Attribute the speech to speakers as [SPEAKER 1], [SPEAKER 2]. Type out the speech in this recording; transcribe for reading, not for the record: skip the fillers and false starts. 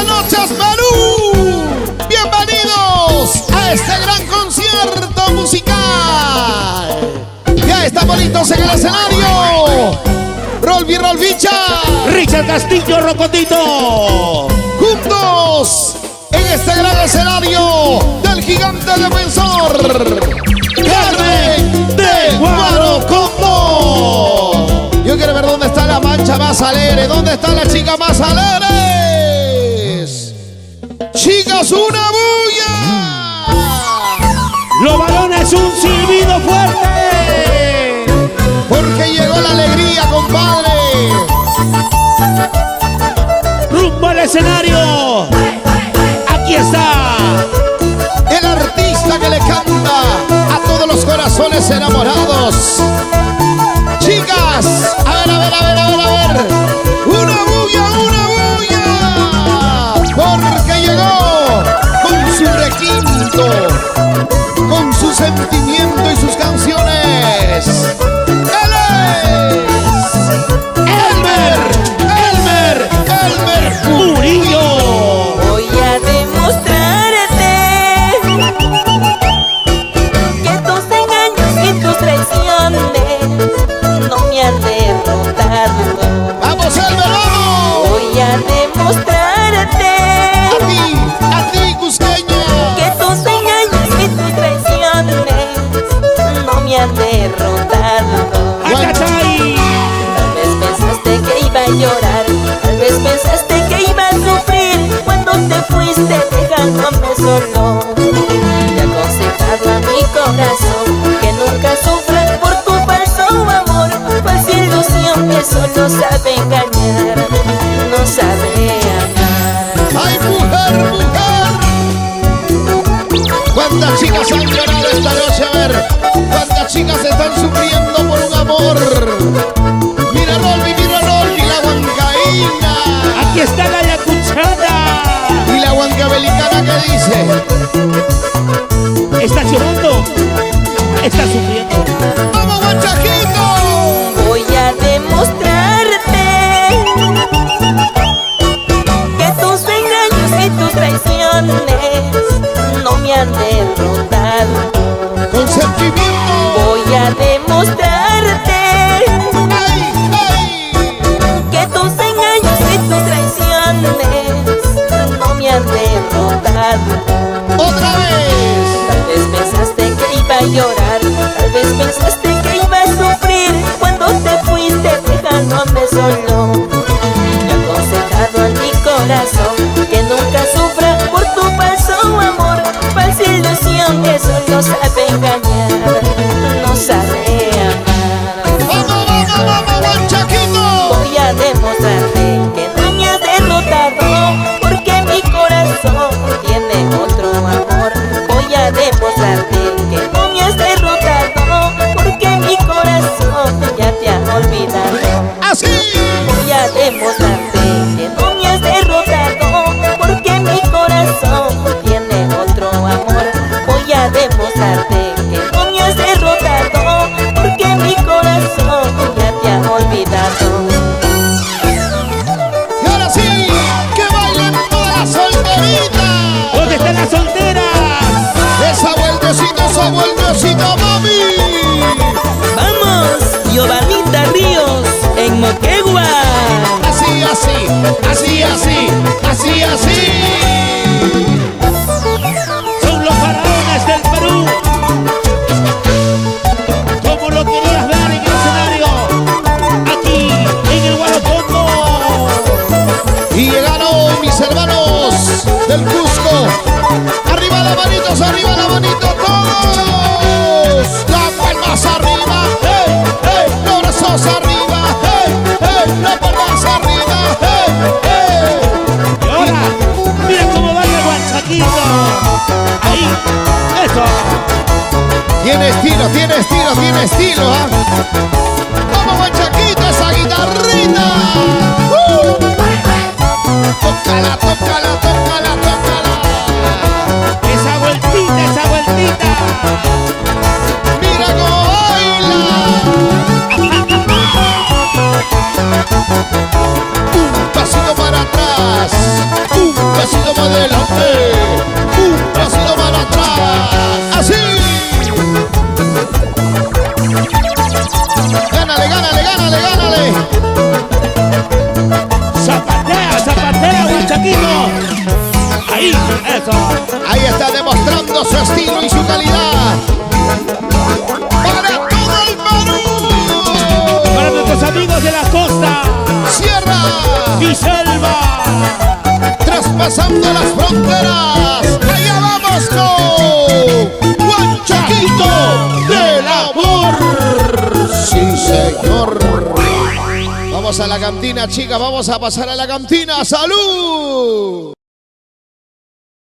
[SPEAKER 1] Buenas noches, Perú. Bienvenidos a este gran concierto musical. Ya estamos listos en el escenario. Rolvi Rolvicha,
[SPEAKER 2] Richard Castillo Rocotito.
[SPEAKER 1] Juntos en este gran escenario del gigante defensor Carmen de Guarocondo. Yo quiero ver dónde está la mancha más alegre, dónde está la chica más alegres. Chicas, una bulla.
[SPEAKER 2] Los varones, un silbido fuerte.
[SPEAKER 1] Porque llegó la alegría, compadre.
[SPEAKER 2] Rumbo al escenario. Aquí está
[SPEAKER 1] el artista que le canta a todos los corazones enamorados. Chicas, a ver. Una bulla. Porque llegó con su requinto, con su sentimiento y sus canciones. Él es Elmer
[SPEAKER 2] Murillo.
[SPEAKER 3] Voy a demostrarte que tus engaños y tus traiciones no me han derrotado.
[SPEAKER 1] ¡Vamos, Elmer, vamos!
[SPEAKER 3] Voy a demostrarte
[SPEAKER 1] A ti, cusqueña.
[SPEAKER 3] que tus engaños y tus traiciones no me han derrotado.
[SPEAKER 2] Acachai.
[SPEAKER 3] Tal vez pensaste que iba a llorar, tal vez pensaste que iba a sufrir cuando te fuiste dejándome solo. Y aconsejado a mi corazón que nunca sufra por tu falso amor, falsa ilusión que solo sabe engañar, no sabe amar.
[SPEAKER 1] ¡Ay, mujer! ¿Cuántas chicas han llorado esta noche? A ver, ¿cuántas chicas están sufriendo por un amor? Mira Rolvi, la huancaína.
[SPEAKER 2] Aquí está la yacuchada.
[SPEAKER 1] Y la huancabelicana que dice:
[SPEAKER 2] Está llorando. Está sufriendo.
[SPEAKER 1] ¡vamos, guachajito!
[SPEAKER 3] Voy a demostrarte que tus engaños y tus traiciones no me han derrotado.
[SPEAKER 1] Con sentimiento.
[SPEAKER 3] Voy a demostrarte
[SPEAKER 1] ¡Ay!
[SPEAKER 3] que tus engaños y tus traiciones no me han derrotado.
[SPEAKER 1] ¡Otra vez!
[SPEAKER 3] Tal vez pensaste que iba a llorar, tal vez pensaste que iba a sufrir cuando te fuiste dejándome solo. Y aconsejado a mi corazón que nunca sufra por tu falso amor, falsa ilusión que solo sabe engañar, no sabe amar.
[SPEAKER 1] ¡Vamos, guachajito!
[SPEAKER 3] Voy a demostrarte que no me has derrotado, porque mi corazón tiene otro amor. Voy a demostrarte que no me has derrotado, porque mi corazón ya te ha olvidado.
[SPEAKER 1] ¡Así!
[SPEAKER 3] Voy a demostrarte que no me has derrotado, porque mi corazón tiene otro amor. Voy a demostrarte que no me has derrotado, porque mi corazón ya te ha olvidado.
[SPEAKER 1] Y ahora sí, que bailen todas las solteritas.
[SPEAKER 2] ¿Dónde están las solteras?
[SPEAKER 1] Esa vueltecita, mami.
[SPEAKER 3] ¡Vamos! Giovanita Ríos en Moquegua.
[SPEAKER 1] Así.
[SPEAKER 2] Son los faraones del Perú. Como lo querías ver en el escenario. Aquí en el Guarocondo.
[SPEAKER 1] Y llegaron mis hermanos del Cusco. Arriba la manito, todos. Las palmas arriba, los brazos arriba, las palmas arriba,
[SPEAKER 2] Y ahora, mira cómo va el guanchaquito. Ahí, eso.
[SPEAKER 1] Tiene estilo, ¿ah? Vamos, guachaquita, esa guitarrita. Tócala.
[SPEAKER 2] Esa vueltita.
[SPEAKER 1] Mira cómo baila. Un pasito para atrás, un
[SPEAKER 2] y selva.
[SPEAKER 1] Traspasando las fronteras. Allá vamos con Juan Chaquito del amor. Sí, señor. Vamos a la cantina, chicas. Vamos a pasar a la cantina. ¡Salud!